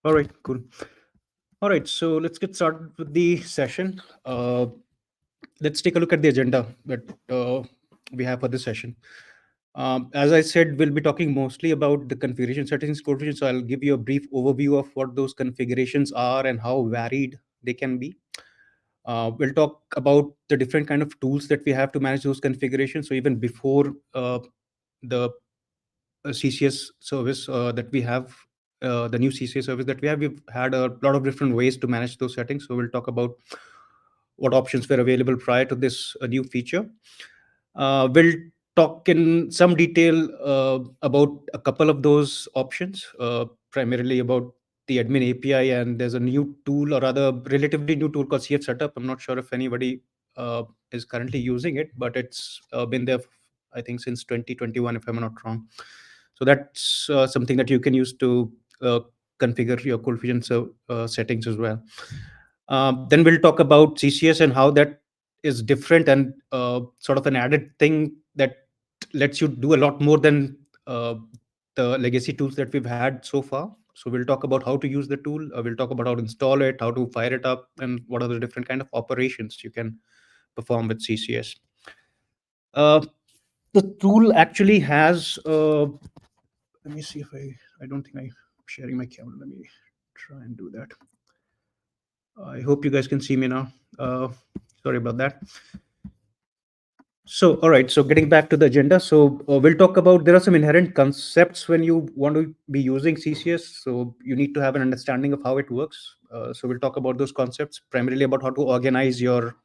All right, cool. All right, so let's get started with the session. Let's take a look at the agenda that we have for this session. As I said, we'll be talking mostly about the configuration settings coefficient. So I'll give you a brief overview of what those configurations are and how varied they can be. We'll talk about the different kind of tools that we have to manage those configurations. So even before the CCS service that we have, the new CCS service that we have, we've had a lot of different ways to manage those settings. So we'll talk about what options were available prior to this new feature. We'll talk in some detail about a couple of those options, primarily about the admin API, and there's a new tool, or rather, relatively new tool called CF Setup. I'm not sure if anybody is currently using it, but it's been there, I think, since 2021, if I'm not wrong. So that's something that you can use to configure your ColdFusion settings as well. Then we'll talk about CCS and how that is different and sort of an added thing that lets you do a lot more than the legacy tools that we've had so far. So we'll talk about how to use the tool. We'll talk about how to install it, how to fire it up, and what are the different kind of operations you can perform with CCS. Uh, the tool actually has. Let me see if I don't think I'm sharing my camera. Let me try and do that. I hope you guys can see me now. Sorry about that. So, all right. So, getting back to the agenda. So, we'll talk about there are some inherent concepts when you want to be using CCS. So, you need to have an understanding of how it works. So, we'll talk about those concepts, primarily about how to organize your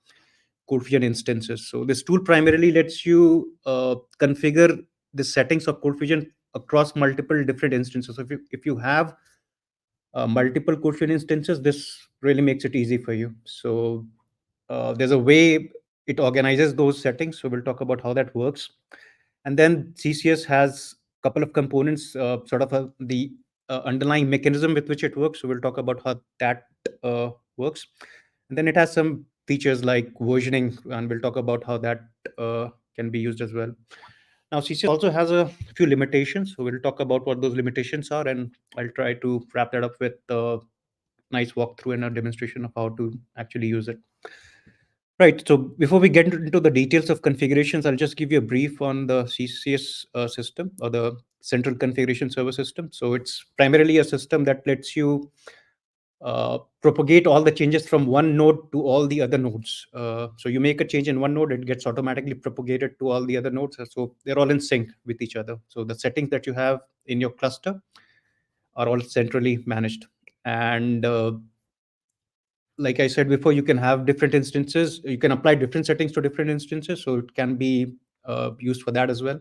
ColdFusion instances. So, this tool primarily lets you configure the settings of ColdFusion across multiple different instances. So, if you have multiple ColdFusion instances, this really makes it easy for you. So, there's a way it organizes those settings. So we'll talk about how that works. And then CCS has a couple of components, sort of the underlying mechanism with which it works. So we'll talk about how that works. And then it has some features like versioning, and we'll talk about how that can be used as well. Now, CCS also has a few limitations. So we'll talk about what those limitations are, and I'll try to wrap that up with a nice walkthrough and a demonstration of how to actually use it. Right. So before we get into the details of configurations, I'll just give you a brief on the CCS system, or the Central Configuration Server System. So it's primarily a system that lets you propagate all the changes from one node to all the other nodes. So you make a change in one node, it gets automatically propagated to all the other nodes. So they're all in sync with each other. So the settings that you have in your cluster are all centrally managed. And like I said before, you can have different instances. You can apply different settings to different instances, so it can be used for that as well.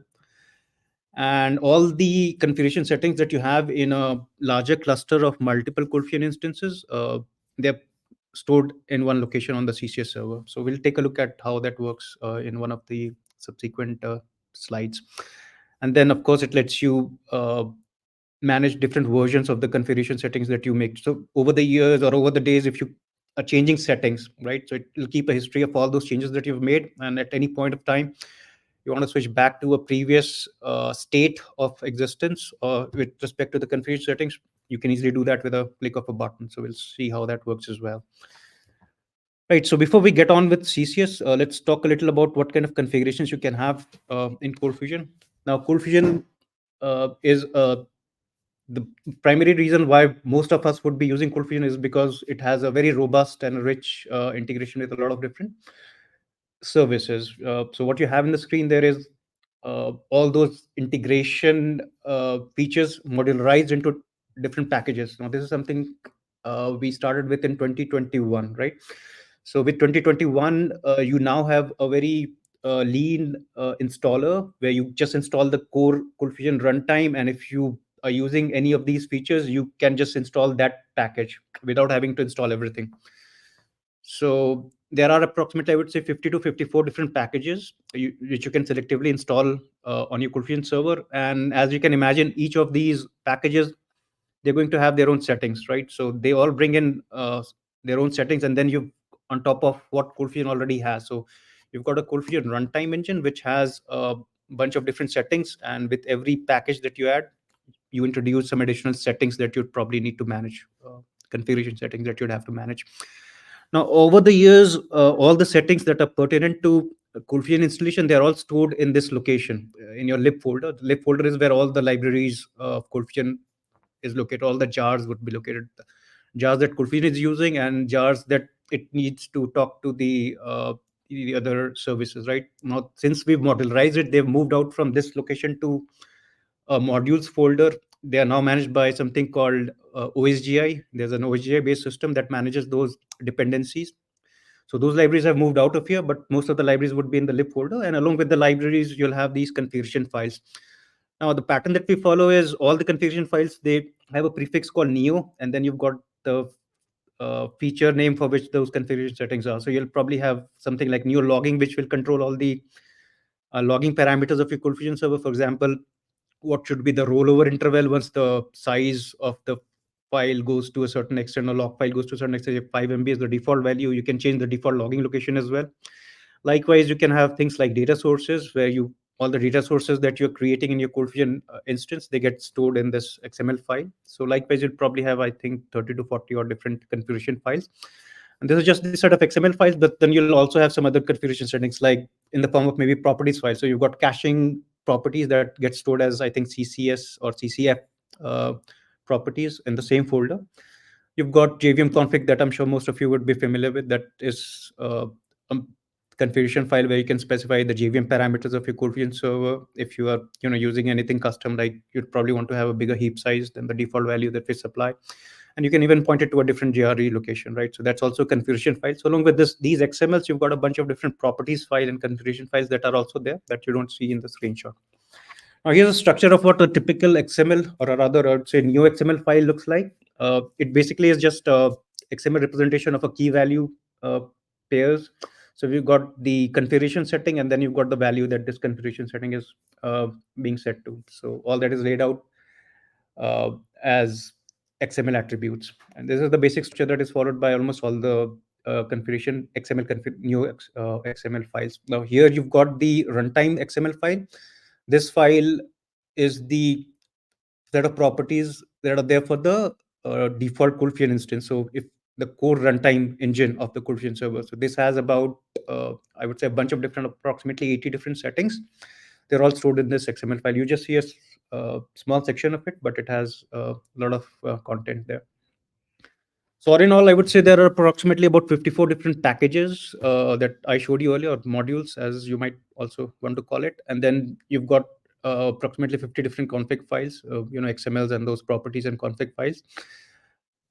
And all the configuration settings that you have in a larger cluster of multiple ColdFusion instances, they're stored in one location on the CCS server. So we'll take a look at how that works in one of the subsequent slides. And then, of course, it lets you manage different versions of the configuration settings that you make. So over the years or over the days, if you are changing settings, right? So it will keep a history of all those changes that you've made. And at any point of time, you want to switch back to a previous state of existence with respect to the configuration settings, you can easily do that with a click of a button. So we'll see how that works as well. Right. So before we get on with CCS, let's talk a little about what kind of configurations you can have in ColdFusion. Now, ColdFusion is the primary reason why most of us would be using ColdFusion is because it has a very robust and rich integration with a lot of different services. So what you have in the screen there is all those integration features modularized into different packages. Now, this is something we started with in 2021, right? So with 2021, you now have a very lean installer where you just install the core ColdFusion runtime, and if you are using any of these features, you can just install that package without having to install everything. So there are approximately, I would say, 50 to 54 different packages which you can selectively install on your ColdFusion server. And as you can imagine, each of these packages, they're going to have their own settings, right? So they all bring in their own settings, and then you on top of what ColdFusion already has. So you've got a ColdFusion runtime engine which has a bunch of different settings, and with every package that you add, you introduce some additional settings that you'd probably need to manage, configuration settings that you'd have to manage. Now, over the years, all the settings that are pertinent to ColdFusion installation, they're all stored in this location, in your lib folder. The lib folder is where all the libraries of ColdFusion is located. All the jars would be located. Jars that ColdFusion is using and jars that it needs to talk to the other services, right? Now, since we've modularized it, they've moved out from this location to a modules folder. They are now managed by something called OSGI. There's an OSGI based system that manages those dependencies. So those libraries have moved out of here, but most of the libraries would be in the lib folder. And along with the libraries, you'll have these configuration files. Now, the pattern that we follow is all the configuration files, they have a prefix called neo, and then you've got the feature name for which those configuration settings are. So you'll probably have something like neo logging, which will control all the logging parameters of your ColdFusion server. For example, what should be the rollover interval once the size of the file goes to a certain extent, or log file goes to a certain extent. If 5 MB is the default value, you can change the default logging location as well. Likewise, you can have things like data sources, where you all the data sources that you're creating in your ColdFusion instance, they get stored in this XML file. So likewise, you'd probably have, I think, 30 to 40 or different configuration files. And this is just the set of XML files, but then you'll also have some other configuration settings, like in the form of maybe properties files. So you've got caching properties that get stored as, I think, CCS or CCF uh, properties in the same folder. You've got JVM config that I'm sure most of you would be familiar with. That is a configuration file where you can specify the JVM parameters of your ColdFusion server. If you are using anything custom, like you'd probably want to have a bigger heap size than the default value that we supply. And you can even point it to a different GRE location, right? So that's also a configuration file. So along with these XMLs, you've got a bunch of different properties file and configuration files that are also there that you don't see in the screenshot. Now, here's a structure of what a typical XML, or rather, I would say, new XML file looks like. It basically is just a XML representation of a key value pairs. So we've got the configuration setting, and then you've got the value that this configuration setting is being set to. So all that is laid out uh, as XML attributes. And this is the basic structure that is followed by almost all the configuration XML files. Now here you've got the runtime XML file. This file is the set of properties that are there for the default ColdFusion instance. So if the core runtime engine of the ColdFusion server. So this has about, I would say, a bunch of different, approximately 80 different settings. They're all stored in this XML file. You just see a small section of it, but it has a lot of content there. So all in all, I would say there are approximately about 54 different packages that I showed you earlier, or modules, as you might also want to call it. And then you've got approximately 50 different config files, XMLs and those properties and config files.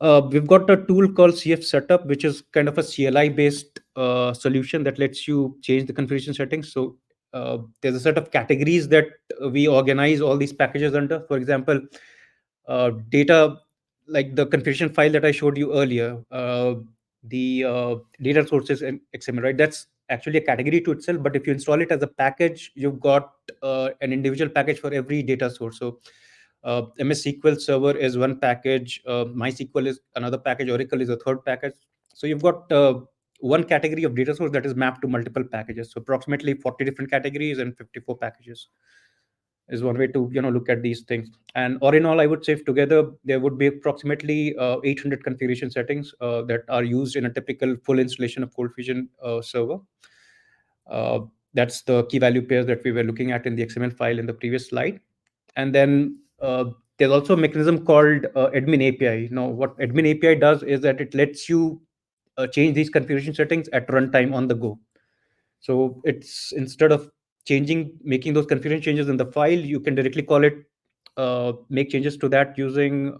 We've got a tool called CF Setup, which is kind of a CLI based solution that lets you change the configuration settings. So there's a set of categories that we organize all these packages under. For example, data, like the configuration file that I showed you earlier, the data sources and XML, right? That's actually a category to itself. But if you install it as a package, you've got an individual package for every data source. So MS SQL Server is one package, MySQL is another package, Oracle is a third package. So you've got one category of data source that is mapped to multiple packages. So approximately 40 different categories and 54 packages is one way to look at these things. And all in all, I would say together there would be approximately 800 configuration settings that are used in a typical full installation of ColdFusion server. Uh, that's the key value pairs that we were looking at in the XML file in the previous slide. And then there's also a mechanism called admin API. Now, what admin API does is that it lets you change these configuration settings at runtime on the go. So it's, instead of making those configuration changes in the file, you can directly call it, make changes to that using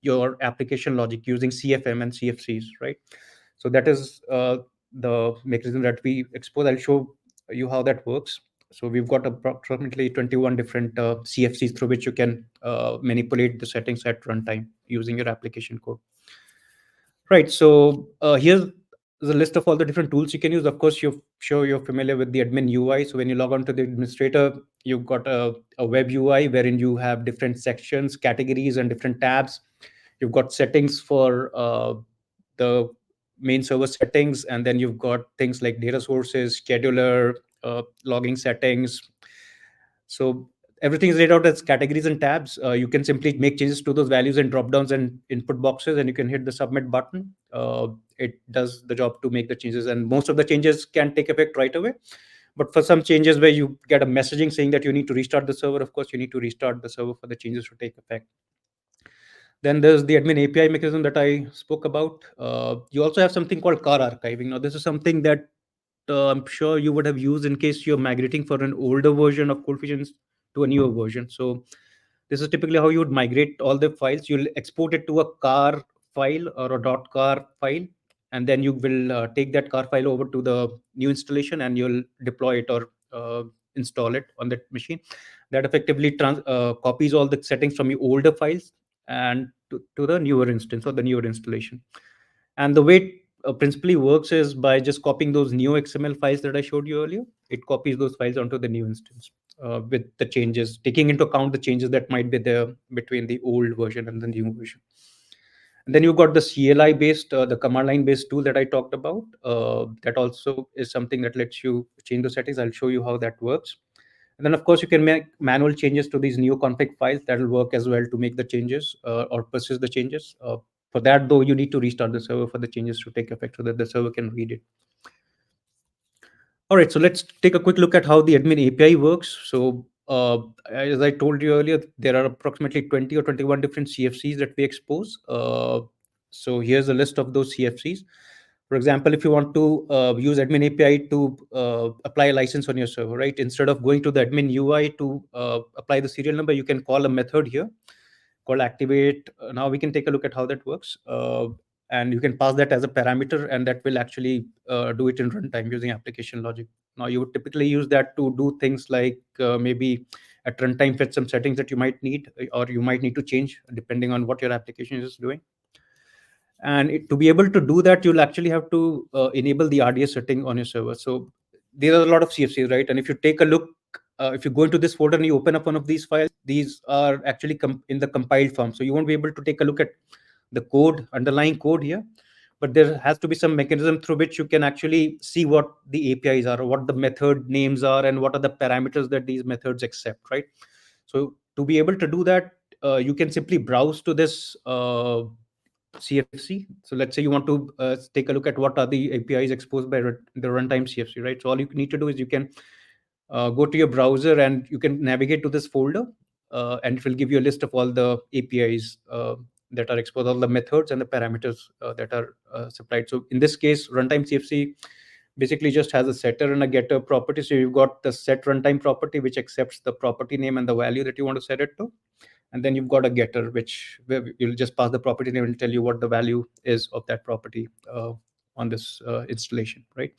your application logic, using CFM and CFCs, right? So that is the mechanism that we expose. I'll show you how that works. So we've got approximately 21 different CFCs through which you can manipulate the settings at runtime using your application code. Right. So here's the list of all the different tools you can use. Of course, you're sure you're familiar with the admin UI. So when you log on to the administrator, you've got a web UI wherein you have different sections, categories, and different tabs. You've got settings for the main server settings, and then you've got things like data sources, scheduler, logging settings. So Everything is laid out as categories and tabs. You can simply make changes to those values and drop downs and input boxes, and you can hit the submit button. It does the job to make the changes, and most of the changes can take effect right away. But for some changes where you get a messaging saying that you need to restart the server, of course, you need to restart the server for the changes to take effect. Then there's the admin API mechanism that I spoke about. You also have something called car archiving. Now, this is something that I'm sure you would have used in case you're migrating for an older version of ColdFusion to a newer version. So this is typically how you would migrate all the files. You'll export it to a car file or a .car file, and then you will take that car file over to the new installation, and you'll deploy it or install it on that machine. That effectively copies all the settings from your older files and to the newer instance or the newer installation. And the way it principally works is by just copying those new XML files that I showed you earlier. It copies those files onto the new instance with the changes, taking into account the changes that might be there between the old version and the new version. And then you've got the CLI based, the command line based tool that I talked about. That also is something that lets you change the settings. I'll show you how that works. And then, of course, you can make manual changes to these new config files. That will work as well to make the changes or persist the changes. For that, though, you need to restart the server for the changes to take effect so that the server can read it. All right, so let's take a quick look at how the admin API works. So, as I told you earlier, there are approximately 20 or 21 different CFCs that we expose. So, here's a list of those CFCs. For example, if you want to use admin API to apply a license on your server, right? Instead of going to the admin UI to apply the serial number, you can call a method here called activate. Now we can take a look at how that works. And you can pass that as a parameter, and that will actually do it in runtime using application logic. Now you would typically use that to do things like maybe at runtime fetch some settings that you might need, or you might need to change depending on what your application is doing. And to be able to do that, you'll actually have to enable the RDS setting on your server. So there are a lot of CFCs, right? And if you take a look, if you go into this folder and you open up one of these files, these are actually in the compiled form. So you won't be able to take a look at the code, underlying code here. But there has to be some mechanism through which you can actually see what the APIs are, or what the method names are, and what are the parameters that these methods accept, right? So to be able to do that, you can simply browse to this CFC. So let's say you want to take a look at what are the APIs exposed by the runtime CFC, right? So all you need to do is you can go to your browser and you can navigate to this folder, and it will give you a list of all the APIs that are exposed, all the methods and the parameters that are supplied. So in this case, runtime CFC basically just has a setter and a getter property. So you've got the set runtime property, which accepts the property name and the value that you want to set it to. And then you've got a getter, which where you'll just pass the property name and tell you what the value is of that property on this installation, right?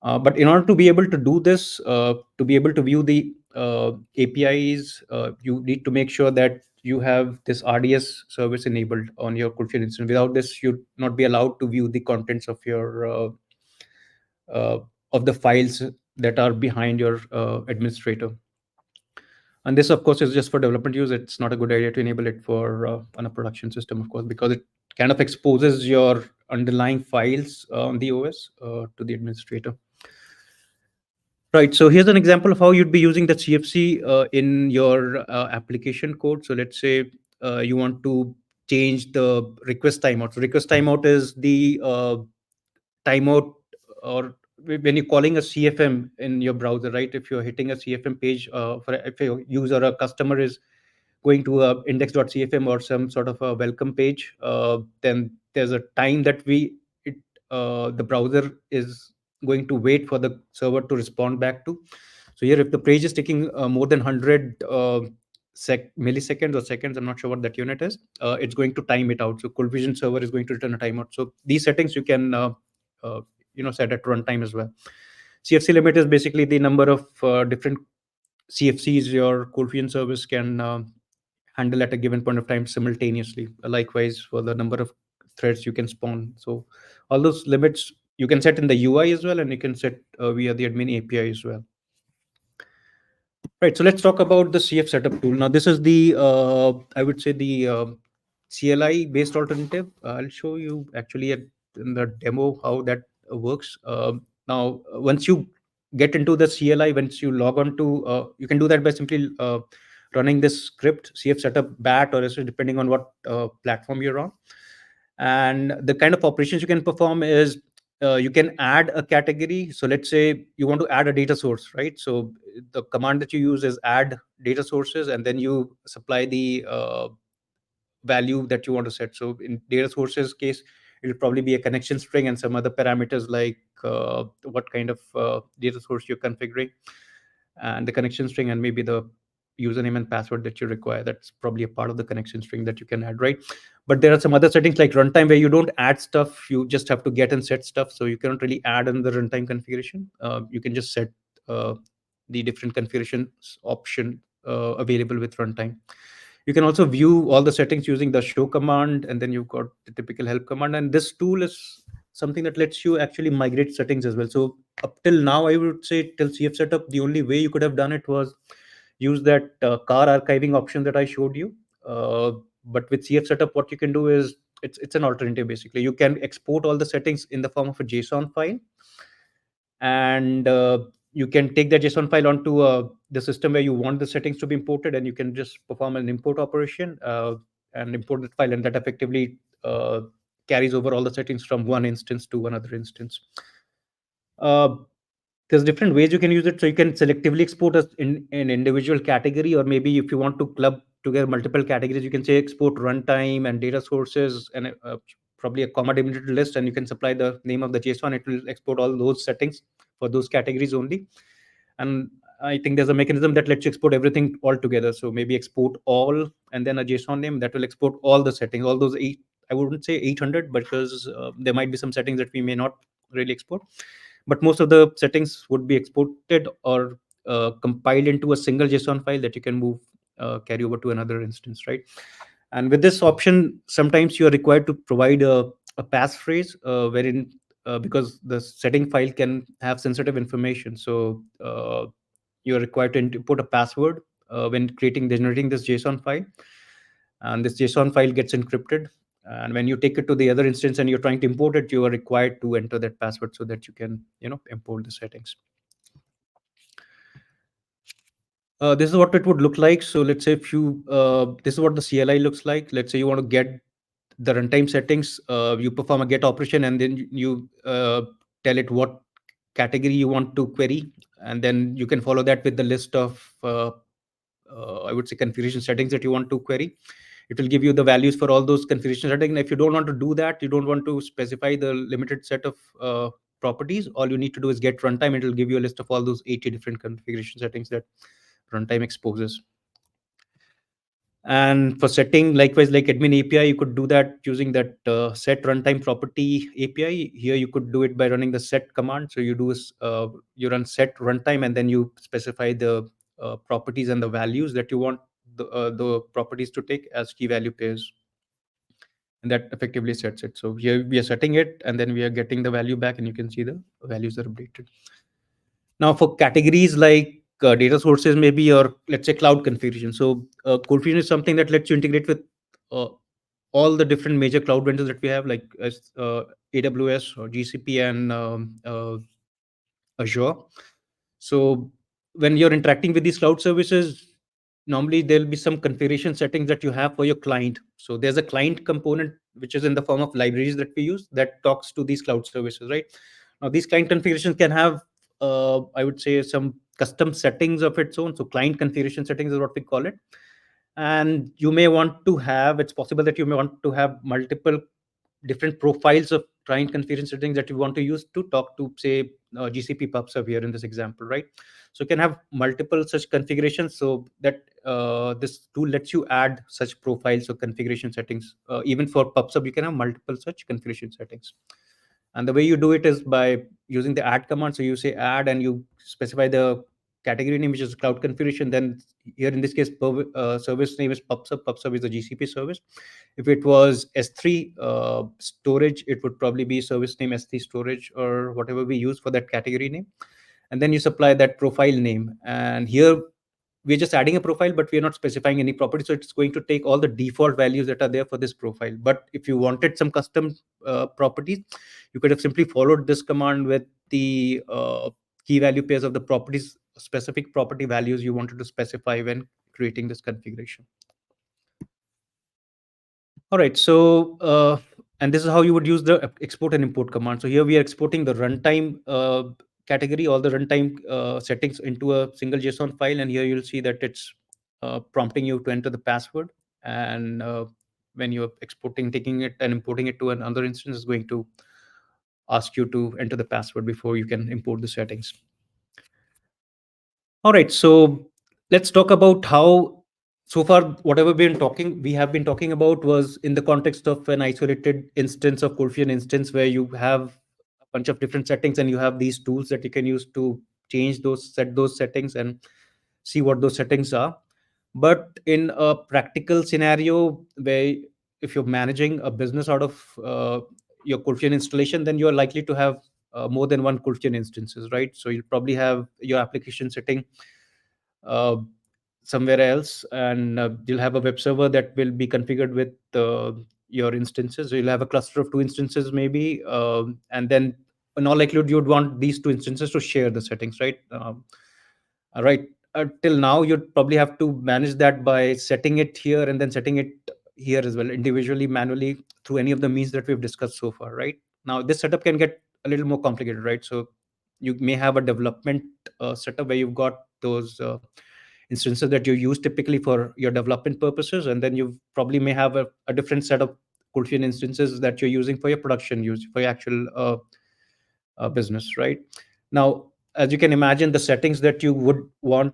But in order to be able to do this, to be able to view the APIs, you need to make sure that you have this RDS service enabled on your ColdFusion instance. Without this, you'd not be allowed to view the contents of your uh, of the files that are behind your administrator. And this, of course, is just for development use. It's not a good idea to enable it for on a production system, of course, because it kind of exposes your underlying files on the OS to the administrator. Right. So here's an example of how you'd be using the CFC in your application code. So let's say you want to change the request timeout. So request timeout is the timeout, or when you're calling a CFM in your browser, right? If you're hitting a CFM page, for if a user or a customer is going to index.cfm or some sort of a welcome page, then there's a time that it, the browser is going to wait for the server to respond back to. So here, if the page is taking more than 100 milliseconds or seconds, I'm not sure what that unit is, it's going to time it out. So ColdFusion server is going to return a timeout. So these settings you can uh, set at runtime as well. CFC limit is basically the number of different CFCs your ColdFusion service can handle at a given point of time simultaneously. Likewise, for the number of threads you can spawn. So all those limits you can set in the UI as well, and you can set via the admin API as well. Right. So let's talk about the CF setup tool. Now, this is the I would say the CLI based alternative. I'll show you actually in the demo how that works. Now, once you get into the CLI once you log on to. You can do that by simply running this script, CF setup bat or SH, depending on what platform you're on. And the kind of operations you can perform is you can add a category. So let's say you want to add a data source, right? So the command that you use is add data sources, and then you supply the value that you want to set. So in data sources case, it'll probably be a connection string and some other parameters like what kind of data source you're configuring, and the connection string, and maybe the username and password that you require. That's probably a part of the connection string that you can add, right? But there are some other settings like runtime where you don't add stuff, you just have to get and set stuff. So you cannot really add in the runtime configuration. You can just set uh, the different configurations option available with runtime. You can also view all the settings using the show command, and then you've got the typical help command. And this tool is something that lets you actually migrate settings as well. So up till now, I would say till CF setup, the only way you could have done it was use that car archiving option that I showed you. But with CF setup, what you can do is it's an alternative basically. You can export all the settings in the form of a JSON file, and you can take that JSON file onto the system where you want the settings to be imported, and you can just perform an import operation and import that file, and that effectively carries over all the settings from one instance to another instance. Uh, there's different ways you can use it. So you can selectively export as in an individual category, or maybe if you want to club together multiple categories, you can say export runtime and data sources, and probably a comma delimited list, and you can supply the name of the JSON. It will export all those settings for those categories only. And I think there's a mechanism that lets you export everything all together. So maybe export all and then a JSON name that will export all the settings, all those eight. I wouldn't say 800 because there might be some settings that we may not really export, but most of the settings would be exported or compiled into a single JSON file that you can move, carry over to another instance, right? And with this option, sometimes you are required to provide a passphrase wherein because the setting file can have sensitive information. So you're required to input a password when creating generating this JSON file, and this JSON file gets encrypted. And when you take it to the other instance and you're trying to import it, you are required to enter that password so that you can, import the settings. This is what it would look like. So let's say if you, this is what the CLI looks like. Let's say you want to get the runtime settings. You perform a get operation, and then you tell it what category you want to query, and then you can follow that with the list of I would say configuration settings that you want to query. It will give you the values for all those configuration settings. And if you don't want to do that, you don't want to specify the limited set of properties, all you need to do is get runtime. It will give you a list of all those 80 different configuration settings that runtime exposes. And for setting, likewise, like admin API, you could do that using that set runtime property API. Here, you could do it by running the set command. So you do you run set runtime, and then you specify the properties and the values that you want the properties to take as key value pairs, and that effectively sets it. So here we are setting it, and then we are getting the value back, and you can see the values are updated. Now, for categories like data sources, maybe, or let's say cloud configuration. So, ColdFusion is something that lets you integrate with uh, all the different major cloud vendors that we have, like AWS or GCP and Azure. So, when you're interacting with these cloud services, normally there'll be some configuration settings that you have for your client. So, there's a client component which is in the form of libraries that we use that talks to these cloud services, right? Now, these client configurations can have, I would say, some custom settings of its own. So, client configuration settings is what we call it. And you may want to have, it's possible that you may want to have multiple different profiles of client configuration settings that you want to use to talk to, say, GCP PubSub here in this example, right? So you can have multiple such configurations, so that this tool lets you add such profiles or configuration settings. Even for PubSub, you can have multiple such configuration settings. And the way you do it is by using the add command. So you say add, and you specify the category name, which is cloud configuration. Then here in this case, service name is PubSub. PubSub is a GCP service. If it was S3 storage, it would probably be service name S3 storage, or whatever we use for that category name. And then you supply that profile name. And here we're just adding a profile, but we're not specifying any property. So it's going to take all the default values that are there for this profile. But if you wanted some custom properties, you could have simply followed this command with the key value pairs of the properties, specific property values you wanted to specify when creating this configuration. All right. So, and this is how you would use the export and import command. So here we are exporting the runtime category, all the runtime settings into a single JSON file, and here you'll see that it's prompting you to enter the password. And when you're exporting, taking it and importing it to another instance, is going to ask you to enter the password before you can import the settings. All right, so let's talk about how so far whatever we have been talking about was in the context of an isolated instance of ColdFusion instance where you have a bunch of different settings and you have these tools that you can use to change those, set those settings and see what those settings are. But in a practical scenario where if you're managing a business out of your ColdFusion installation, then you're likely to have more than one ColdFusion instances, right? So you'll probably have your application sitting uh, somewhere else, and you'll have a web server that will be configured with your instances. So you'll have a cluster of two instances maybe, and then in all likelihood you would want these two instances to share the settings, right? Right. Till now, you'd probably have to manage that by setting it here and then setting it here as well, individually, manually, through any of the means that we've discussed so far, right? Now, this setup can get a little more complicated, right? So you may have a development setup where you've got those instances that you use typically for your development purposes, and then you probably may have a different set of ColdFusion instances that you're using for your production use, for your actual business, right? Now, as you can imagine, the settings that you would want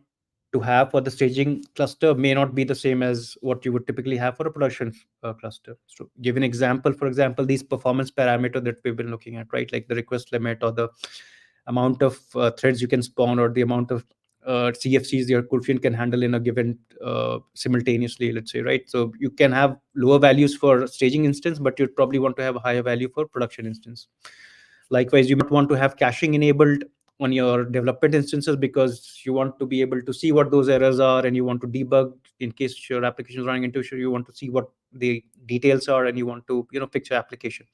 to have for the staging cluster may not be the same as what you would typically have for a production cluster. So, give an example. For example, these performance parameter that we've been looking at, right? Like the request limit or the amount of threads you can spawn or the amount of CFCs your ColdFusion can handle in a given simultaneously, let's say, right? So you can have lower values for staging instance, but you'd probably want to have a higher value for production instance. Likewise, you might want to have caching enabled on your development instances because you want to be able to see what those errors are and you want to debug in case your application is running into issue. You want to see what the details are and you want to fix your application.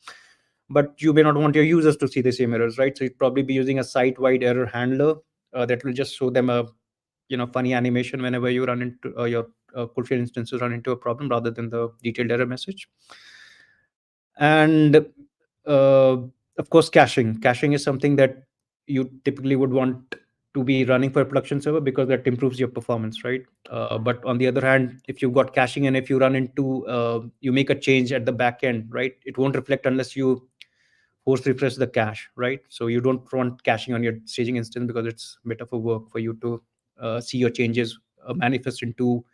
But you may not want your users to see the same errors, right? So you'd probably be using a site-wide error handler that will just show them a funny animation whenever you run into your ColdFusion instances run into a problem rather than the detailed error message. And uh, of course, caching is something that you typically would want to be running for a production server because that improves your performance, right? But on the other hand, if you've got caching and if you run into you make a change at the back end, right, it won't reflect unless you force refresh the cache, right? So you don't want caching on your staging instance because it's a bit of a work for you to see your changes manifest into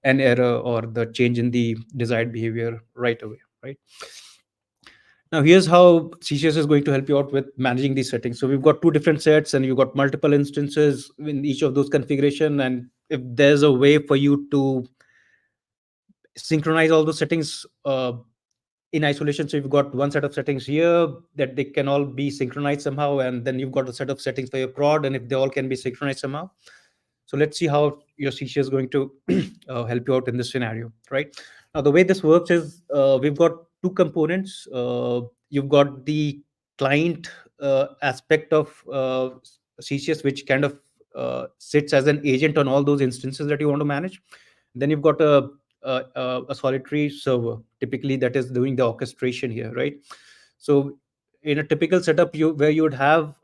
an error or the change in the desired behavior right away, right? Now, here's how CCS is going to help you out with managing these settings. So we've got two different sets and you've got multiple instances in each of those configuration. And if there's a way for you to synchronize all those settings in isolation, so you've got one set of settings here that they can all be synchronized somehow, and then you've got a set of settings for your prod, and if they all can be synchronized somehow. So let's see how your CCS is going to help you out in this scenario, right? Now, the way this works is we've got two components. You've got the client aspect of CCS, which kind of sits as an agent on all those instances that you want to manage. Then you've got a solitary server, typically that is doing the orchestration here, right? So in a typical setup, where you would have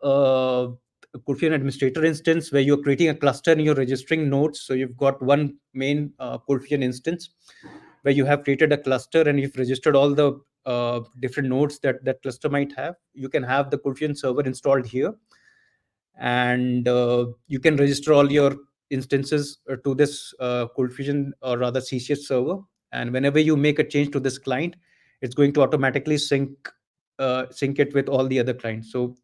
could be an administrator instance where you're creating a cluster and you're registering nodes. So you've got one main ColdFusion instance where you have created a cluster and you've registered all the different nodes that that cluster might have. You can have the ColdFusion server installed here, and you can register all your instances to this ColdFusion or rather CCS server. And whenever you make a change to this client, it's going to automatically sync it with all the other clients. So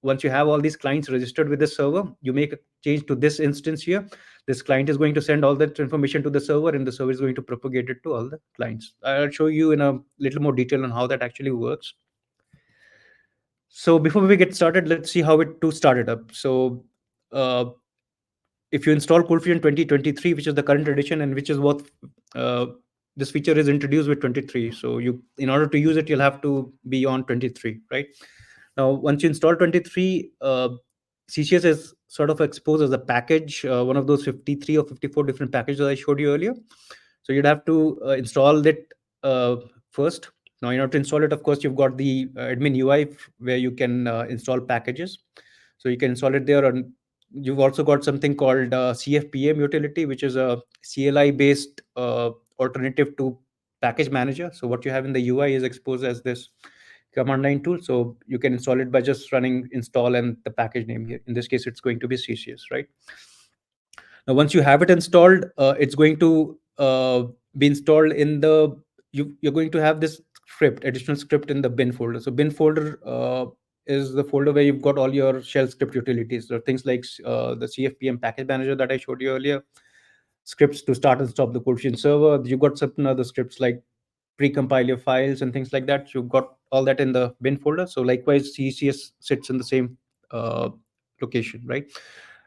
once you have all these clients registered with the server, you make a change to this instance here. This client is going to send all that information to the server, and the server is going to propagate it to all the clients. I'll show you in a little more detail on how that actually works. So before we get started, let's see how it to start it up. So uh, if you install ColdFusion 2023, which is the current edition and which is what uh, this feature is introduced with 23. So you, in order to use it, you'll have to be on 23, right? Now, once you install 23, CCS is sort of exposed as a package, one of those 53 or 54 different packages I showed you earlier. So you'd have to install it first. Now, in order to install it, of course, you've got the admin UI where you can install packages. So you can install it there. And you've also got something called CFPM utility, which is a CLI based alternative to package manager. So what you have in the UI is exposed as this command line tool. So you can install it by just running install and the package name here. In this case, it's going to be CCS, right? Now, once you have it installed, it's going to be installed in the, you're going to have this script, additional script in the bin folder. So bin folder is the folder where you've got all your shell script utilities. So things like the CFPM package manager that I showed you earlier, scripts to start and stop the ColdFusion server. You've got certain other scripts like pre-compile your files and things like that. You've got all that in the bin folder. So likewise, CCS sits in the same uh, location, right?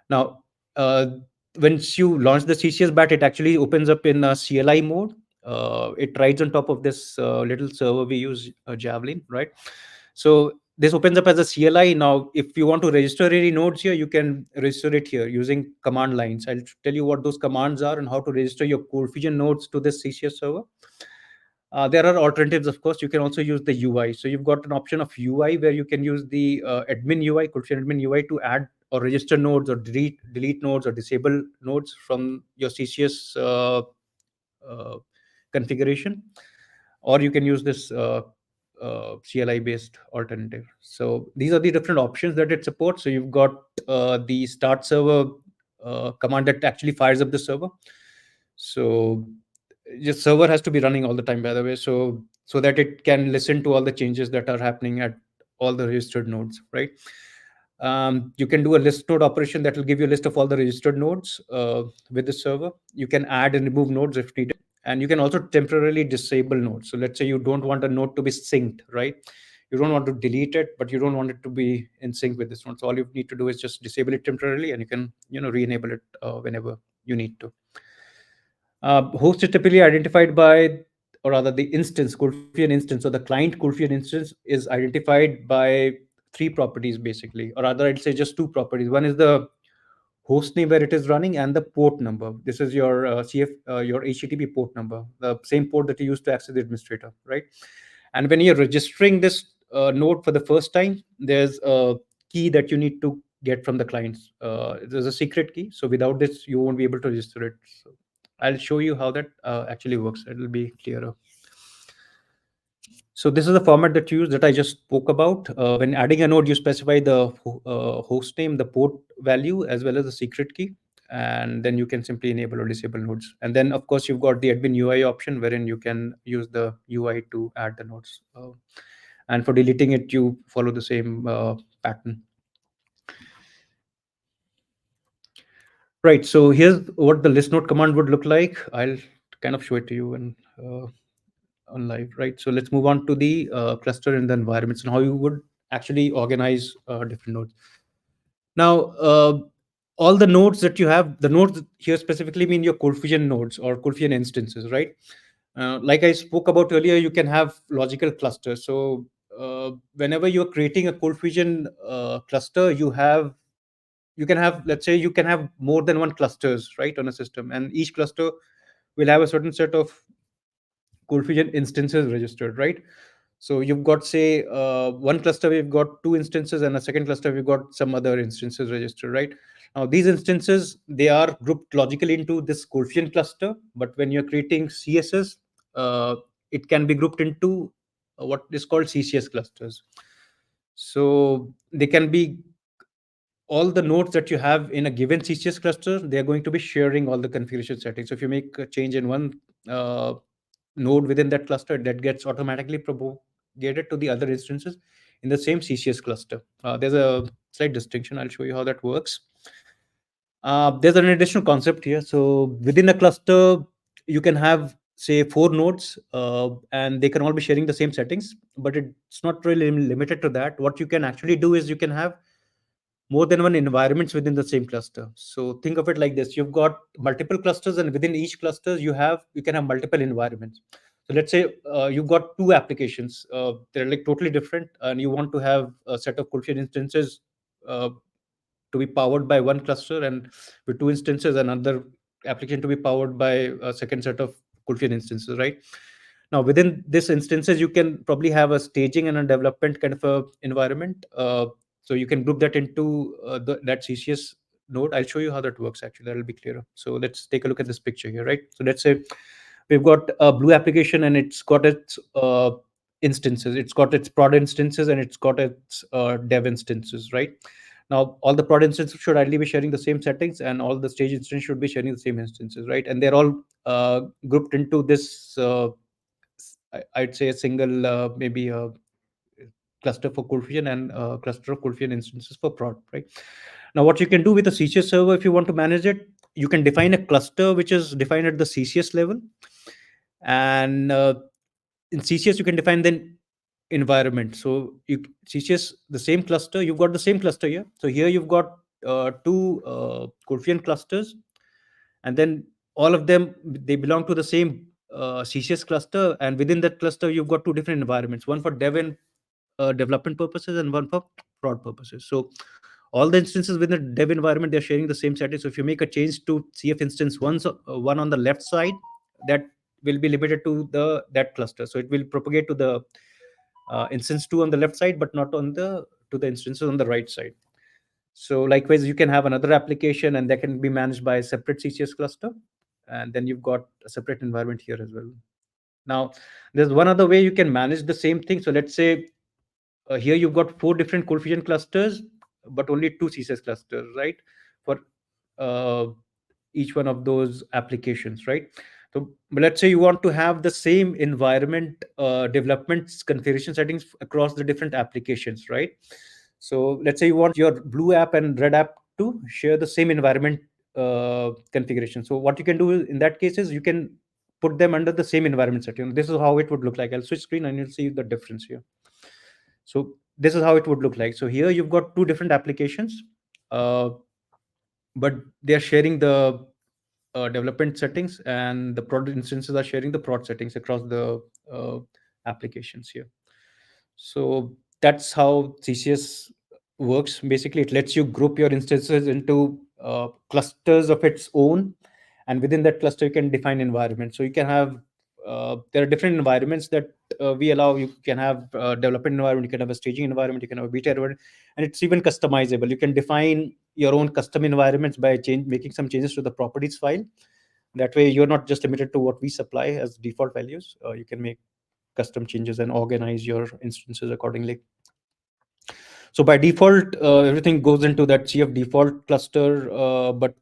Now, once you launch the CCS bat, it actually opens up in CLI mode. It rides on top of this little server we use, Javelin, right? So this opens up as a CLI. Now, if you want to register any nodes here, you can register it here using command lines. I'll tell you what those commands are and how to register your ColdFusion nodes to this CCS server. There are alternatives, of course. You can also use the UI. So you've got an option of UI where you can use the admin UI, ColdFusion admin UI, to add or register nodes or delete nodes or disable nodes from your CCS uh, configuration, or you can use this CLI based alternative. So these are the different options that it supports. So you've got the start server command that actually fires up the server. So your server has to be running all the time, by the way, so that it can listen to all the changes that are happening at all the registered nodes, right? You can do a list node operation that will give you a list of all the registered nodes with the server. You can add and remove nodes if needed, and you can also temporarily disable nodes. So let's say you don't want a node to be synced, right? You don't want to delete it, but you don't want it to be in sync with this node. So all you need to do is just disable it temporarily, and you can re-enable it whenever you need to. Host is typically identified by, or rather, the instance, ColdFusion instance, or the client ColdFusion instance is identified by three properties basically, or rather, I'd say just two properties. One is the host name where it is running and the port number. This is your your HTTP port number, the same port that you use to access the administrator, right? And when you're registering this node for the first time, there's a key that you need to get from the clients. There's a secret key, so without this, you won't be able to register it. So I'll show you how that actually works. It'll be clearer. So this is the format that you use that I just spoke about. When adding a node, you specify the host name, the port value, as well as the secret key, and then you can simply enable or disable nodes. And then, of course, you've got the admin UI option, wherein you can use the UI to add the nodes. And for deleting it, you follow the same pattern. Right. So here's what the list node command would look like. I'll kind of show it to you on live, right? So let's move on to the cluster and the environments and how you would actually organize different nodes. Now, all the nodes that you have, the nodes here specifically mean your ColdFusion nodes or ColdFusion instances, right? Like I spoke about earlier, you can have logical clusters. So whenever you're creating a ColdFusion cluster, you can have, let's say, you can have more than one clusters, right, on a system, and each cluster will have a certain set of ColdFusion instances registered, right? So you've got, say, one cluster, we've got two instances, and a second cluster, we've got some other instances registered, right? Now, these instances, they are grouped logically into this ColdFusion cluster, but when you're creating CSS, it can be grouped into what is called CCS clusters. So they can be all the nodes that you have in a given CCS cluster, they're going to be sharing all the configuration settings. So if you make a change in one uh, node within that cluster, that gets automatically propagated to the other instances in the same CCS cluster. There's a slight distinction. I'll show you how that works. There's an additional concept here. So within a cluster, you can have, say, four nodes, and they can all be sharing the same settings, but it's not really limited to that. What you can actually do is you can have more than one environments within the same cluster. So think of it like this: you've got multiple clusters, and within each cluster, you can have multiple environments. So let's say you've got two applications, they're like totally different, and you want to have a set of ColdFusion instances uh, to be powered by one cluster, and with two instances, another application to be powered by a second set of ColdFusion instances, right? Now, within this instances, you can probably have a staging and a development kind of a environment. So you can group that into that CCS node. I'll show you how that works. Actually, that'll be clearer. So let's take a look at this picture here, right? So let's say we've got a blue application, and it's got its instances. It's got its prod instances, and it's got its dev instances, right? Now, all the prod instances should ideally be sharing the same settings, and all the stage instances should be sharing the same instances, right? And they're all grouped into this. I'd say a single, maybe a cluster for ColdFusion and a cluster of ColdFusion instances for prod, right? Now, what you can do with a CCS server, if you want to manage it, you can define a cluster which is defined at the CCS level, and in CCS you can define the environment. So CCS, the same cluster, you've got the same cluster here. So here you've got two ColdFusion clusters, and then all of them, they belong to the same CCS cluster, and within that cluster you've got two different environments, one for dev and development purposes, and one for prod purposes. So all the instances within the dev environment, they're sharing the same settings. So if you make a change to CF instance one on the left side, that will be limited to the that cluster. So it will propagate to the instance 2 on the left side, but not on the to the instances on the right side. So likewise, you can have another application, and that can be managed by a separate CCS cluster, and then you've got a separate environment here as well. Now, there's one other way you can manage the same thing. So let's say here you've got four different ColdFusion clusters, but only two CCS clusters, right? For uh, each one of those applications, right? So but let's say you want to have the same environment development configuration settings across the different applications, right? So let's say you want your blue app and red app to share the same environment configuration. So what you can do in that case is you can put them under the same environment setting. This is how it would look like. I'll switch screen and you'll see the difference here. So this is how it would look like. So here you've got two different applications, uh, but they are sharing the development settings, and the prod instances are sharing the prod settings across the applications here. So that's how CCS works. Basically, it lets you group your instances into clusters of its own, and within that cluster, you can define environments. So you can have there are different environments that we allow. You can have development environment, you can have a staging environment, you can have a beta environment, and it's even customizable. You can define your own custom environments by making some changes to the properties file. That way, you're not just limited to what we supply as default values. You can make custom changes and organize your instances accordingly. So by default, everything goes into that CF default cluster, but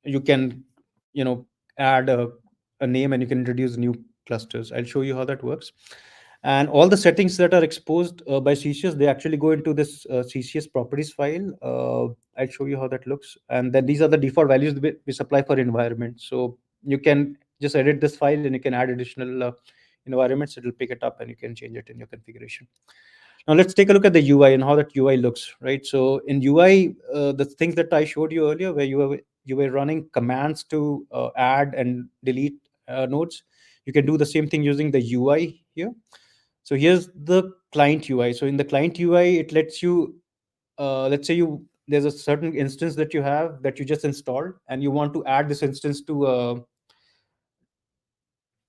you can, add a name, and you can introduce new clusters. I'll show you how that works. And all the settings that are exposed by CCS, they actually go into this CCS properties file. I'll show you how that looks. And then these are the default values we supply for environment. So you can just edit this file, and you can add additional environments. It'll pick it up, and you can change it in your configuration. Now let's take a look at the UI and how that UI looks, right? So in UI, the things that I showed you earlier, where you were running commands to add and delete nodes, you can do the same thing using the UI here. So here's the client UI. So in the client UI, it lets you, let's say there's a certain instance that you have that you just installed, and you want to add this instance to a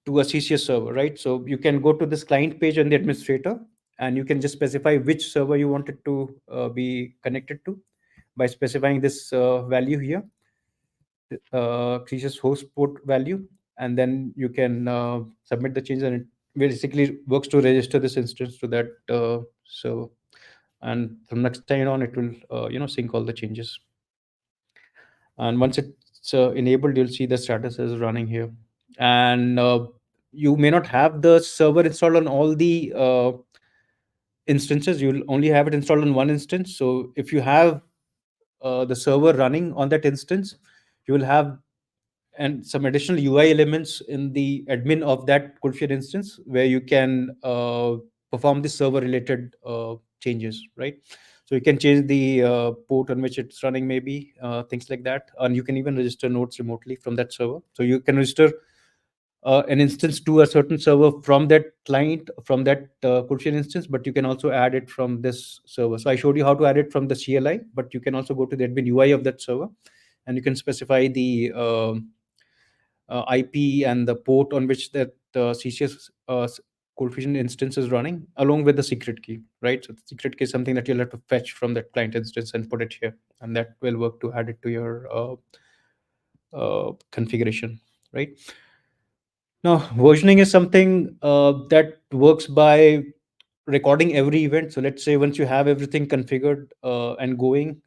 CCS server, right? So you can go to this client page on the administrator, and you can just specify which server you want it to be connected to by specifying this value here, CCS host port value, and then you can submit the change, and it basically works to register this instance to that server. And from next time on, it will sync all the changes. And once it's enabled, you'll see the status is running here. And you may not have the server installed on all the instances. You'll only have it installed on one instance. So if you have the server running on that instance, you will have and some additional UI elements in the admin of that ColdFusion instance, where you can perform the server related changes, right? So you can change the port on which it's running, maybe things like that, and you can even register nodes remotely from that server. So you can register an instance to a certain server from that client, from that ColdFusion instance, but you can also add it from this server. So I showed you how to add it from the CLI, but you can also go to the admin UI of that server, and you can specify the IP and the port on which that CCS ColdFusion instance is running, along with the secret key, right? So the secret key is something that you'll have to fetch from that client instance and put it here, and that will work to add it to your configuration, right? Now, versioning is something that works by recording every event. So let's say once you have everything configured and going,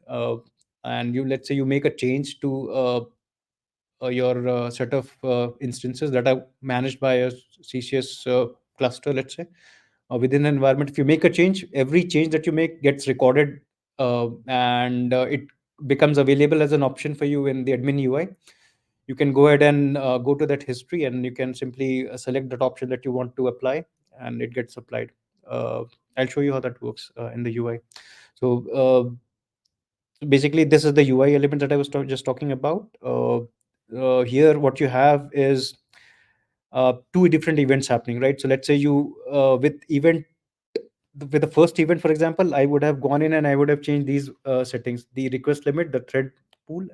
and you let's say you make a change to your set of instances that are managed by a CCS cluster, let's say, within an environment. If you make a change, every change that you make gets recorded, and it becomes available as an option for you in the admin UI. You can go ahead and go to that history, and you can simply select that option that you want to apply, and it gets applied. uh, I'll show you how that works in the UI. So basically, this is the UI element that I was just talking about. Here what you have is two different events happening, right? So let's say you with the first event, for example, I would have gone in and I would have changed these settings: the request limit, the thread pool,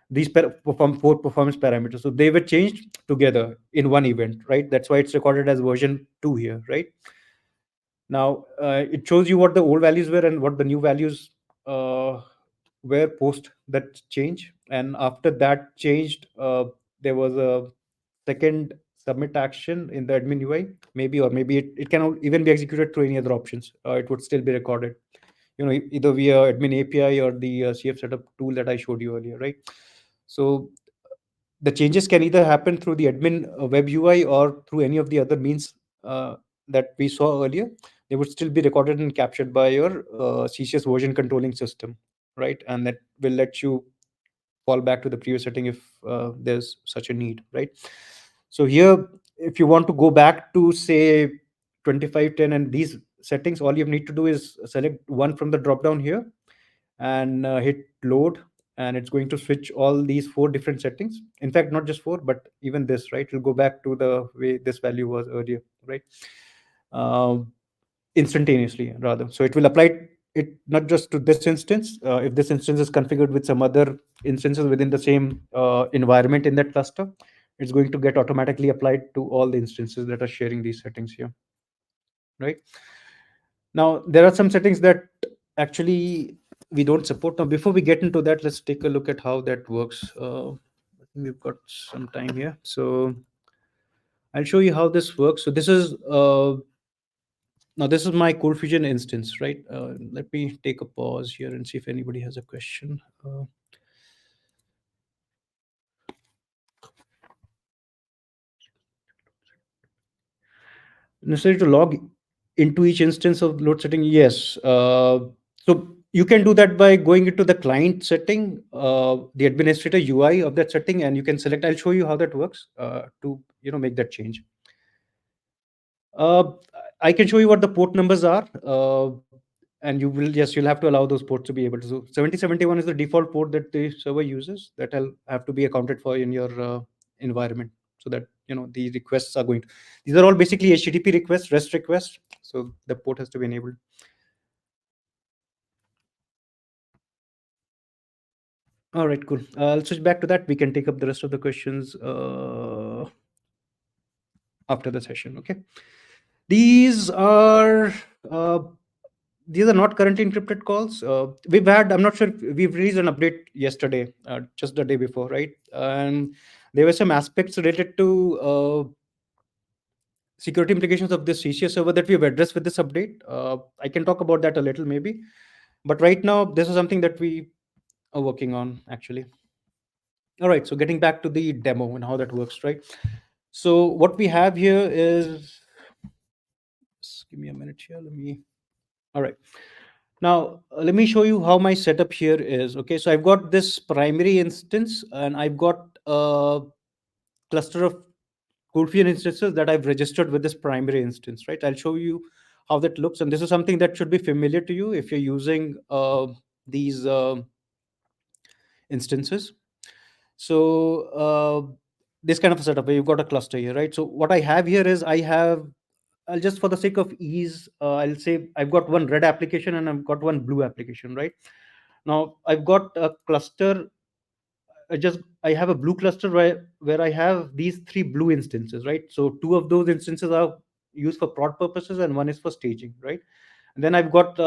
these perform four performance parameters. So they were changed together in one event, right? That's why it's recorded as version 2 here, right? Now it shows you what the old values were and what the new values uh, were post that change. And after that changed, there was a second submit action in the admin UI, maybe, or maybe it can even be executed through any other options. It would still be recorded, either via admin API or the CF setup tool that I showed you earlier, right? So the changes can either happen through the admin web UI or through any of the other means that we saw earlier. They would still be recorded and captured by your CCS version controlling system, right? And that will let you fall back to the previous setting if there's such a need, right? So here, if you want to go back to say 2510 and these settings, all you need to do is select one from the drop down here and hit load, and it's going to switch all these four different settings. In fact, not just four, but even this, right? It'll go back to the way this value was earlier, right? uh, Instantaneously rather. So it will apply it not just to this instance. If this instance is configured with some other instances within the same environment in that cluster, it's going to get automatically applied to all the instances that are sharing these settings here, right? Now, there are some settings that actually we don't support. Now, before we get into that, let's take a look at how that works. I think we've got some time here. So I'll show you how this works. So this is now this is my ColdFusion instance, right? Let me take a pause here and see if anybody has a question. Necessary to log into each instance of load setting? Yes. So you can do that by going into the client setting, the administrator UI of that setting, and you can select. I'll show you how that works to make that change. Uh, I can show you what the port numbers are, and you'll have to allow those ports to be able to. So 7071 is the default port that the server uses. That'll have to be accounted for in your environment, so that the requests are going to. These are all basically HTTP requests, REST requests. So the port has to be enabled. All right, cool. I'll switch back to that. We can take up the rest of the questions after the session. Okay. These are uh, these are not currently encrypted calls. I'm not sure, we've released an update yesterday, just the day before, right? And there were some aspects related to security implications of this CCS server that we've addressed with this update. I can talk about that a little maybe, but right now this is something that we are working on actually. All right, so getting back to the demo and how that works, right? So what we have here is, just give me a minute here. All right. Now, let me show you how my setup here is. Okay, so I've got this primary instance and I've got a cluster of ColdFusion instances that I've registered with this primary instance, right? I'll show you how that looks. And this is something that should be familiar to you if you're using these instances. So this kind of a setup where you've got a cluster here, right? So what I have here is I'll just for the sake of ease, I'll say I've got one red application and I've got one blue application, right? Now I've got a cluster. I have a blue cluster where I have these three blue instances, right? So two of those instances are used for prod purposes and one is for staging, right? And then I've got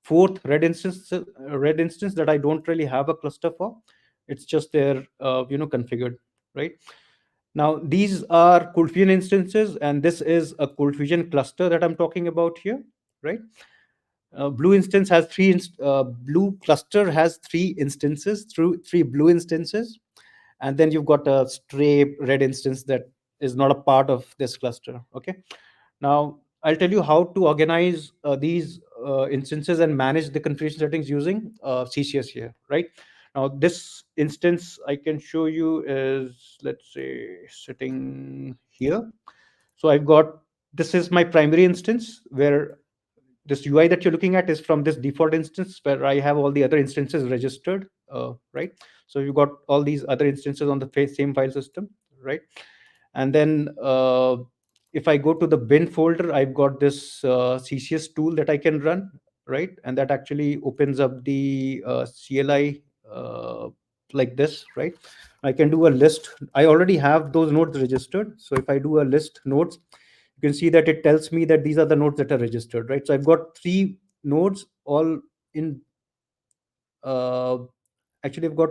fourth red instance that I don't really have a cluster for. It's just there, configured, right? Now these are ColdFusion instances, and this is a ColdFusion cluster that I'm talking about here, right? Blue cluster has three instances through three blue instances, and then you've got a stray red instance that is not a part of this cluster. Okay, now I'll tell you how to organize these instances and manage the configuration settings using CCS here, right? Now this instance I can show you is, let's say, sitting here. So I've got, this is my primary instance where this UI that you're looking at is from this default instance where I have all the other instances registered, right? So you've got all these other instances on the same file system, right? And then if I go to the bin folder, I've got this CCS tool that I can run, right? And that actually opens up the CLI like this, right? I can do a list. I already have those nodes registered. So if I do a list nodes, you can see that it tells me that these are the nodes that are registered, right? So I've got three nodes all in, uh, actually I've got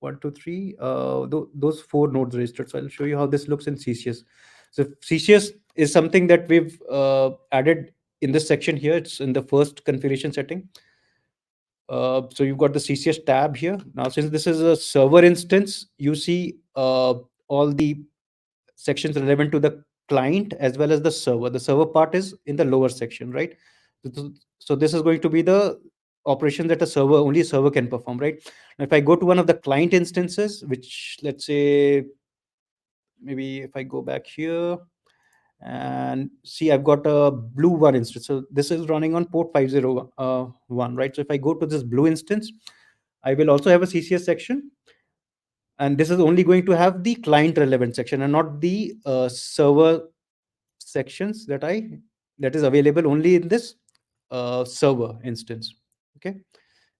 one, two, three, those four nodes registered. So I'll show you how this looks in CCS. So CCS is something that we've added in this section here. It's in the first configuration setting. So you've got the CCS tab here. Now, since this is a server instance, you see all the sections relevant to the client as well as the server. The server part is in the lower section, right? So this is going to be the operation that a server, only a server can perform, right? Now, if I go to one of the client instances, which, let's say, maybe if I go back here and see, I've got a blue one instance. So this is running on port 501, right? So if I go to this blue instance, I will also have a CCS section, and this is only going to have the client relevant section and not the server sections that is available only in this server instance. Okay,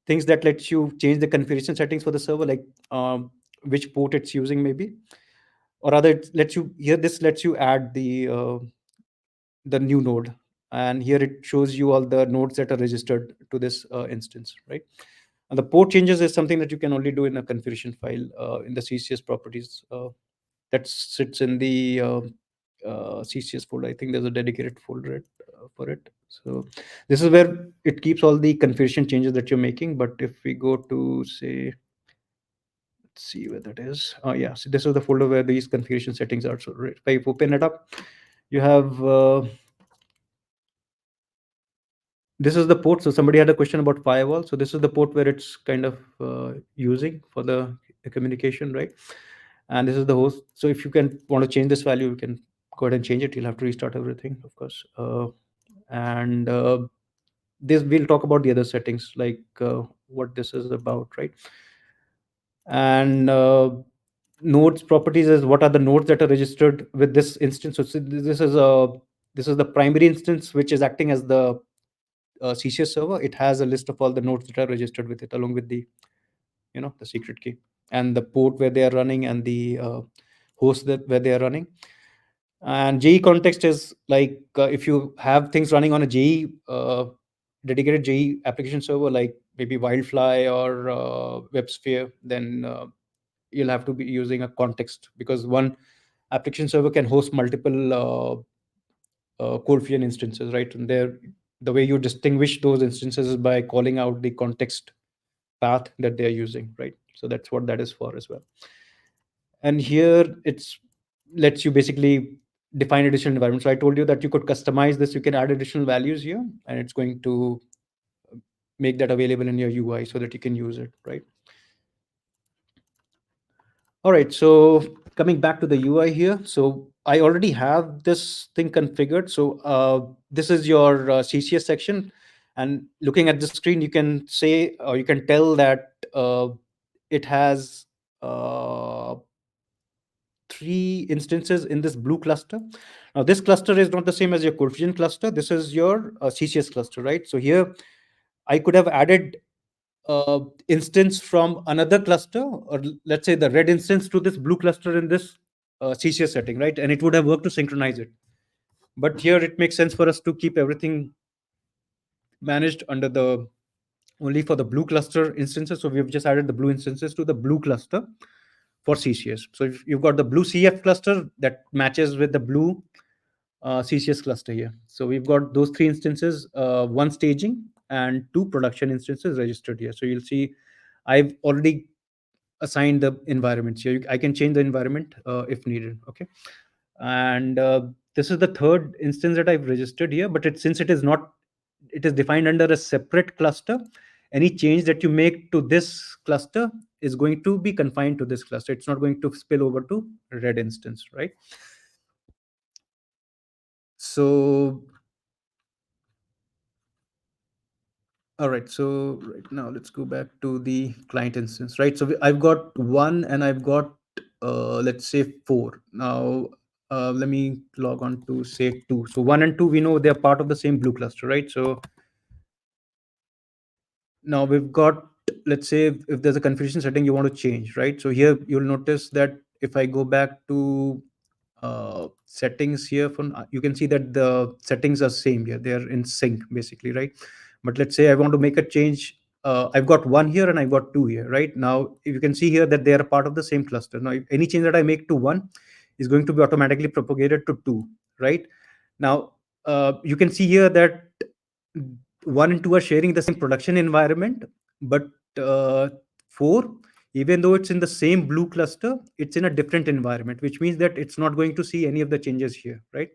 things that lets you change the configuration settings for the server, like which port it's using maybe, or rather it lets you here, this lets you add the new node, and here it shows you all the nodes that are registered to this instance, right? And the port changes is something that you can only do in a configuration file in the CCS properties that sits in the CCS folder. I think there's a dedicated folder for it. So this is where it keeps all the configuration changes that you're making. But if we go to, say, let's see where that is. Oh yeah, so this is the folder where these configuration settings are. So if I open it up, you have this is the port. So somebody had a question about firewall. So this is the port where it's kind of using for the communication, right? And this is the host. So if you can want to change this value, you can go ahead and change it. You'll have to restart everything, of course. And this, we'll talk about the other settings, like what this is about, right? And nodes properties is what are the nodes that are registered with this instance. So this is the primary instance which is acting as the CCS server. It has a list of all the nodes that are registered with it, along with the, the secret key and the port where they are running and the host that where they are running. And JE context is like if you have things running on a JE dedicated JE application server, like maybe Wildfly or WebSphere, then you'll have to be using a context, because one application server can host multiple ColdFusion instances, right? And there, the way you distinguish those instances is by calling out the context path that they're using, right? So that's what that is for as well. And here it's lets you basically define additional environments. So I told you that you could customize this, you can add additional values here, and it's going to make that available in your UI so that you can use it, right? All right, so coming back to the UI here, so I already have this thing configured. So this is your CCS section, and looking at the screen, you can say, or you can tell that it has uh, three instances in this blue cluster. Now, this cluster is not the same as your ColdFusion cluster. This is your CCS cluster, right? So here I could have added instance from another cluster, or let's say the red instance to this blue cluster in this CCS setting, right? And it would have worked to synchronize it. But here it makes sense for us to keep everything managed under the only for the blue cluster instances. So we've just added the blue instances to the blue cluster for CCS. So if you've got the blue CF cluster that matches with the blue CCS cluster here. So we've got those three instances, one staging and two production instances registered here. So you'll see I've already assigned the environments here. I can change the environment if needed. Okay. And this is the third instance that I've registered here, but since it is not, it is defined under a separate cluster. Any change that you make to this cluster is going to be confined to this cluster. It's not going to spill over to red instance, right? So, all right. So right now, let's go back to the client instance, right? So I've got one and I've got, let's say four. Now, let me log on to say two. So one and two, we know they're part of the same blue cluster, right? So now we've got, let's say if there's a configuration setting you want to change, right? So here you'll notice that if I go back to settings here from, you can see that the settings are same here, they're in sync basically, right? But let's say I want to make a change. I've got one here and I've got two here, right? Now if you can see here that they are part of the same cluster. Now if any change that I make to one is going to be automatically propagated to two, right? Now you can see here that one and two are sharing the same production environment, but uh, four, even though it's in the same blue cluster, it's in a different environment, which means that it's not going to see any of the changes here, right?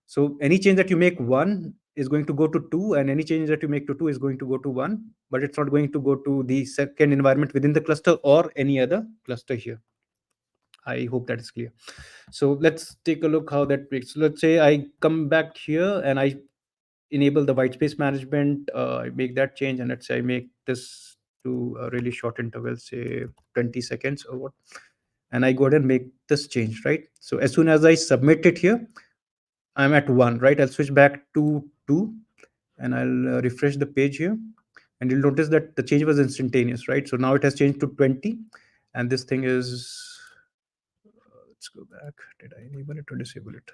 So any change that you make one is going to go to two, and any change that you make to two is going to go to one, but it's not going to go to the second environment within the cluster or any other cluster here. I hope that is clear. So let's take a look how that works. So let's say I come back here and I enable the white space management. I make that change, and let's say I make this to a really short interval, say 20 seconds or what, and I go ahead and make this change, right? So as soon as I submit it here, I'm at one, right? I'll switch back to two, and I'll refresh the page here, and you'll notice that the change was instantaneous, right? So now it has changed to 20, and this thing is, let's go back. Did I enable it or disable it?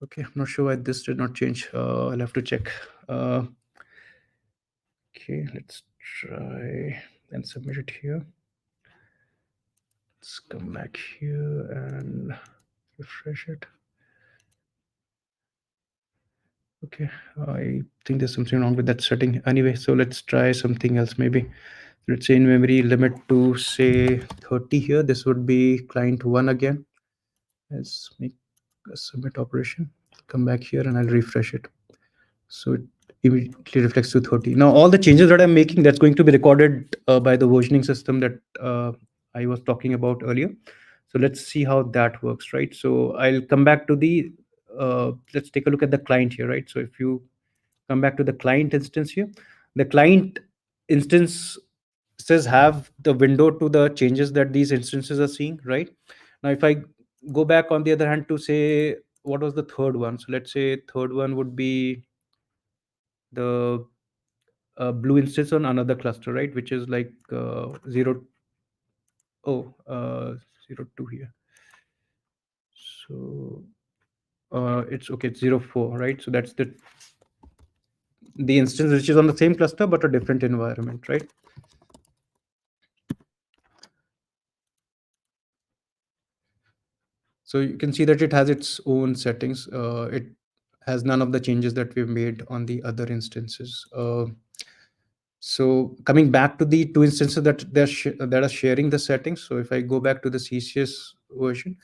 Okay, I'm not sure why this did not change. I'll have to check. Okay, let's try and submit it here. Let's come back here and refresh it. Okay, I think there's something wrong with that setting. Anyway, so let's try something else maybe. Let's say in memory limit to say 30 here. This would be client one again. Let's make a submit operation. Come back here and I'll refresh it. So it immediately reflects to 30. Now all the changes that I'm making, that's going to be recorded by the versioning system that I was talking about earlier. So let's see how that works, right? So I'll come back to the, let's take a look at the client here, right? So if you come back to the client instance here, the client instance says have the window to the changes that these instances are seeing, right? Now if I go back on the other hand to say what was the third one, so let's say third one would be the blue instance on another cluster, right? Which is like 0, oh, 02 here. So it's okay, it's 04, right? So that's the instance which is on the same cluster but a different environment, right? So you can see that it has its own settings. It has none of the changes that we've made on the other instances. So coming back to the two instances that are sharing the settings. So if I go back to the CCS version,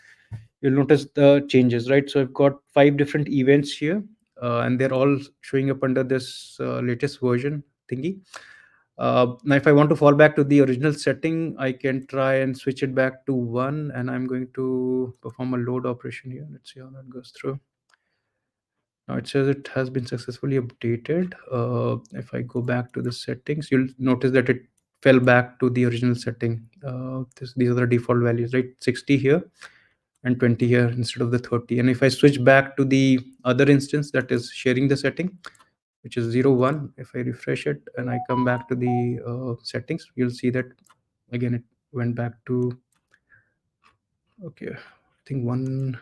you'll notice the changes, right? So I've got 5 different events here, and they're all showing up under this latest version thingy. Now, if I want to fall back to the original setting, I can try and switch it back to 1, and I'm going to perform a load operation here. Let's see how that goes through. Now it says it has been successfully updated. If I go back to the settings, you'll notice that it fell back to the original setting. These are the default values, right? 60 here and 20 here instead of the 30. And if I switch back to the other instance that is sharing the setting, which is 01, if I refresh it and I come back to the settings, you'll see that again it went back to, okay, I think one.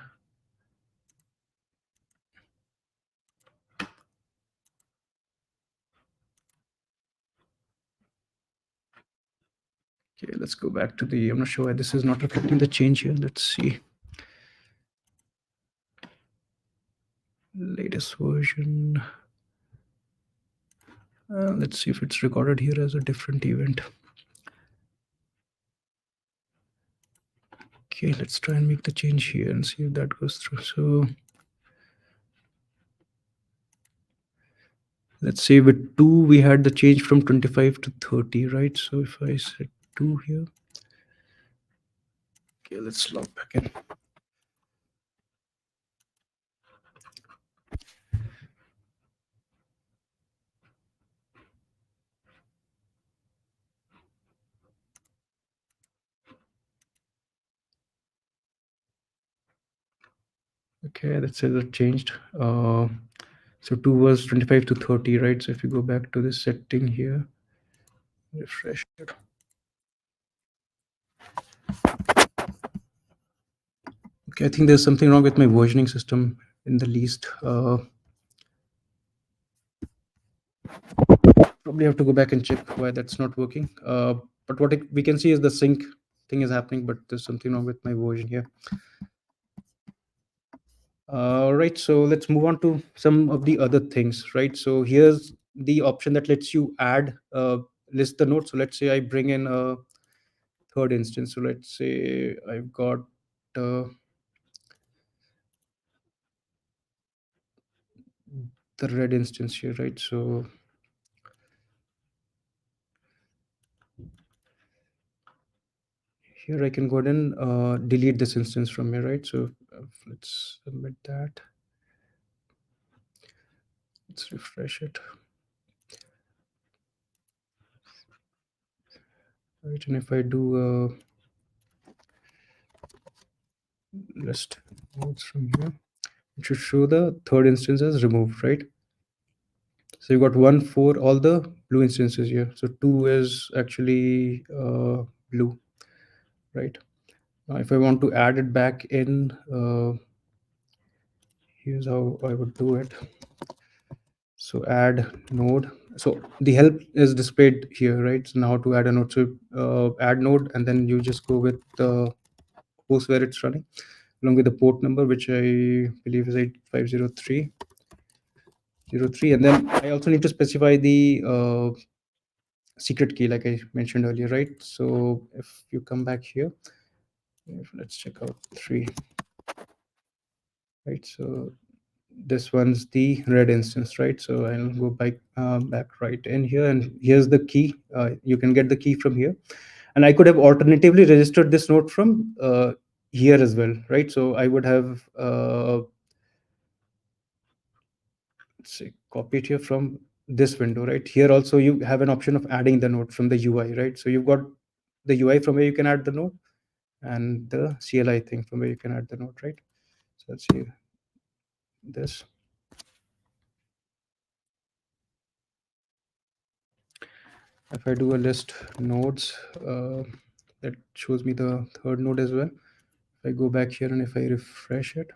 Okay, let's go back to the, I'm not sure why this is not reflecting the change here. Let's see. Latest version. Let's see if it's recorded here as a different event. Okay, let's try and make the change here and see if that goes through. So let's say with 2, we had the change from 25 to 30, right? So if I set 2 here, okay, let's log back in. Okay, that says it changed. So 2 was 25 to 30, right? So if you go back to the setting here, refresh it. Okay, I think there's something wrong with my versioning system in the least. Probably have to go back and check why that's not working. But what we can see is the sync thing is happening, but there's something wrong with my version here. Right, so let's move on to some of the other things, right? So here's the option that lets you add, list the nodes. So let's say I bring in a third instance. So let's say I've got the red instance here, right? So here I can go ahead and delete this instance from here, right? So let's submit that. Let's refresh it. Right, and if I do list nodes from here, it should show the third instance as removed, right? So you got 1, 4, all the blue instances here. So 2 is actually blue, right? Now if I want to add it back in, here's how I would do it. So add node. So the help is displayed here, right? So now to add a node, so add node, and then you just go with the host where it's running, along with the port number, which I believe is 8503. 03, and then I also need to specify the secret key like I mentioned earlier, right? So if you come back here, let's check out 3, right? So this one's the red instance, right? So I'll go back right in here, and here's the key. You can get the key from here, and I could have alternatively registered this node from here as well, right? So I would have let's say copy it here from this window, right? Here also you have an option of adding the node from the UI, right? So you've got the UI from where you can add the node, and the CLI thing from where you can add the node, right? So let's see this. If I do a list nodes, that shows me the third node as well. If I go back here and if I refresh it,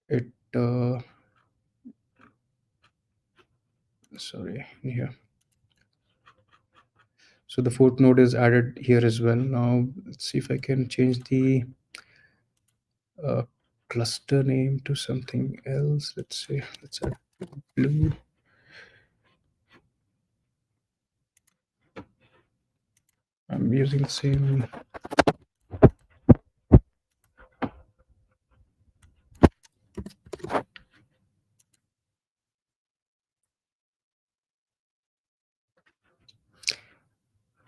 it sorry, here. So the fourth node is added here as well. Now let's see if I can change the cluster name to something else. Let's say let's add blue. I'm using the same.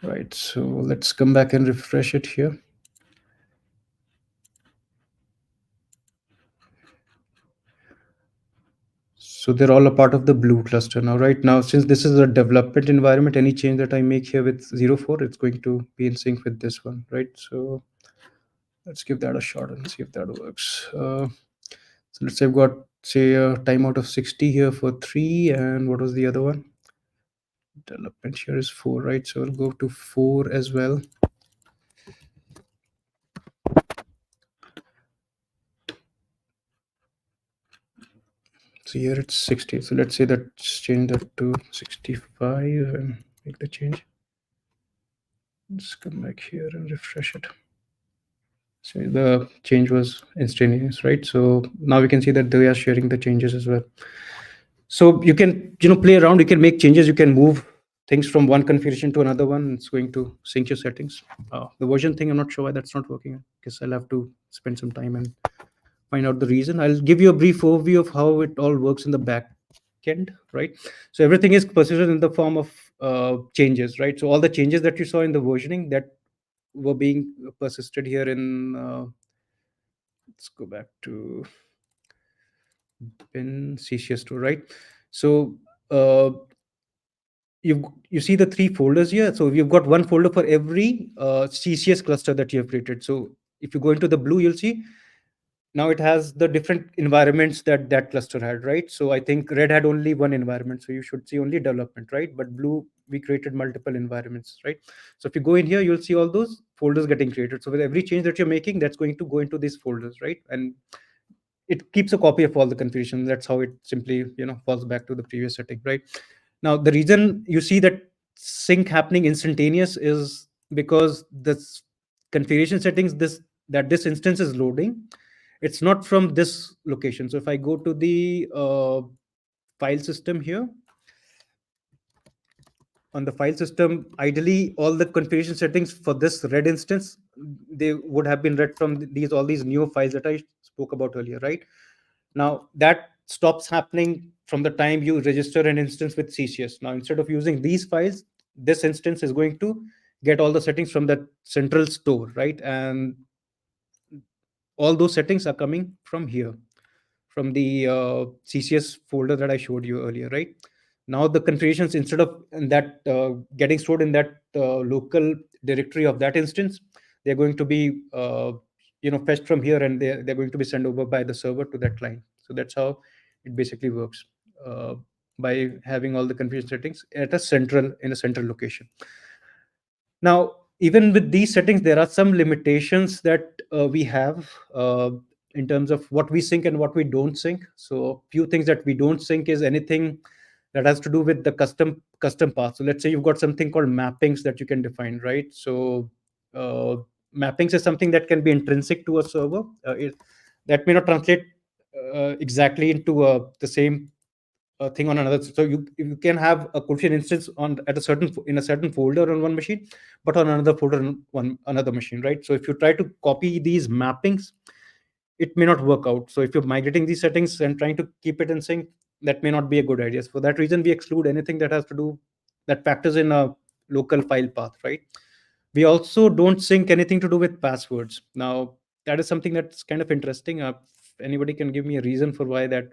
Right, so let's come back and refresh it here. So they're all a part of the blue cluster now, right? Now, since this is a development environment, any change that I make here with 04, it's going to be in sync with this one, right? So let's give that a shot and see if that works. So let's say I've got, say, a timeout of 60 here for 3, and what was the other one? Development here is 4, right? So I'll go to 4 as well. So here it's 60. So let's say that change that to 65 and make the change. Let's come back here and refresh it. So the change was instantaneous, right? So now we can see that they are sharing the changes as well. So you can, play around. You can make changes. You can move things from one configuration to another one. It's going to sync your settings. The version thing, I'm not sure why that's not working. I guess I'll have to spend some time and find out the reason. I'll give you a brief overview of how it all works in the back end, right? So everything is persisted in the form of changes, right? So all the changes that you saw in the versioning that were being persisted here in let's go back to bin CCS2, right? So uh, you see the three folders here. So you've got one folder for every CCS cluster that you have created. So if you go into the blue, you'll see now it has the different environments that that cluster had, right? So I think red had only one environment, so you should see only development, right? But blue, we created multiple environments, right? So if you go in here, you'll see all those folders getting created. So with every change that you're making, that's going to go into these folders, right? And it keeps a copy of all the configuration. That's how it simply, falls back to the previous setting, right? Now the reason you see that sync happening instantaneous is because this configuration settings, this instance is loading, it's not from this location. So if I go to the file system here, on the file system, ideally all the configuration settings for this red instance, they would have been read from these all these new files that I spoke about earlier, right? Now that stops happening from the time you register an instance with CCS. Now instead of using these files, this instance is going to get all the settings from that central store, right? And all those settings are coming from here, from the CCS folder that I showed you earlier, right? Now the configurations, instead of in that getting stored in that local directory of that instance, they're going to be fetched from here, and they're going to be sent over by the server to that client. So that's how it basically works, uh, by having all the configuration settings at a central location. Now, even with these settings, there are some limitations that we have in terms of what we sync and what we don't sync. So, a few things that we don't sync is anything that has to do with the custom path. So, let's say you've got something called mappings that you can define, right? So, uh, mappings is something that can be intrinsic to a server. That may not translate exactly into the same thing on another. So you can have a coefficient instance on at a certain in a certain folder on one machine, but on another folder on one another machine, right? So if you try to copy these mappings, it may not work out. So if you're migrating these settings and trying to keep it in sync, that may not be a good idea. So for that reason, we exclude anything that has to do that factors in a local file path, right? We also don't sync anything to do with passwords. Now that is something that's kind of interesting. If anybody can give me a reason for why that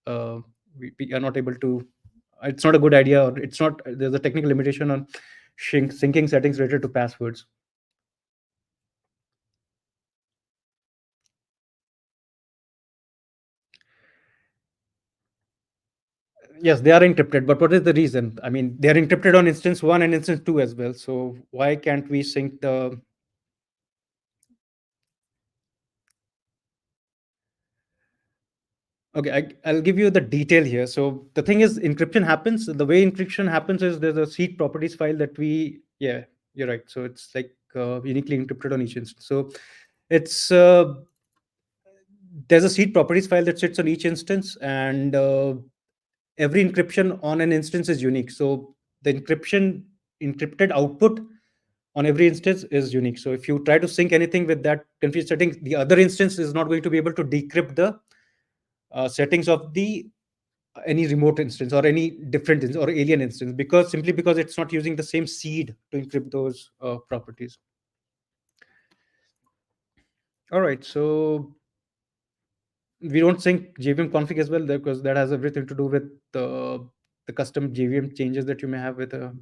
uh, we are not able to, it's not a good idea, or it's not, there's a technical limitation on syncing settings related to passwords. Yes, they are encrypted, but what is the reason? I mean, they are encrypted on instance 1 and instance 2 as well, so why can't we sync the... Okay, I'll give you the detail here. So the thing is, encryption happens. The way encryption happens is there's a seed properties file that we, yeah, you're right. So it's like uniquely encrypted on each instance. So it's there's a seed properties file that sits on each instance, and every encryption on an instance is unique. So the encrypted output on every instance is unique. So if you try to sync anything with that configured setting, the other instance is not going to be able to decrypt the settings of the any remote instance or any different or alien instance, because simply because it's not using the same seed to encrypt those properties. All right, so We don't sync JVM config as well, because that has everything to do with the custom JVM changes that you may have with a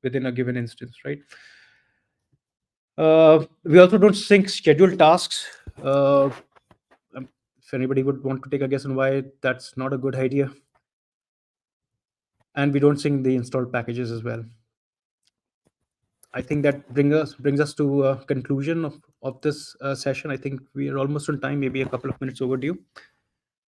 within a given instance, right? We also don't sync scheduled tasks. Um, if anybody would want to take a guess on why that's not a good idea, and we don't sync the installed packages as well. I think that brings us to a conclusion of this session. I think we are almost on time, maybe a couple of minutes overdue.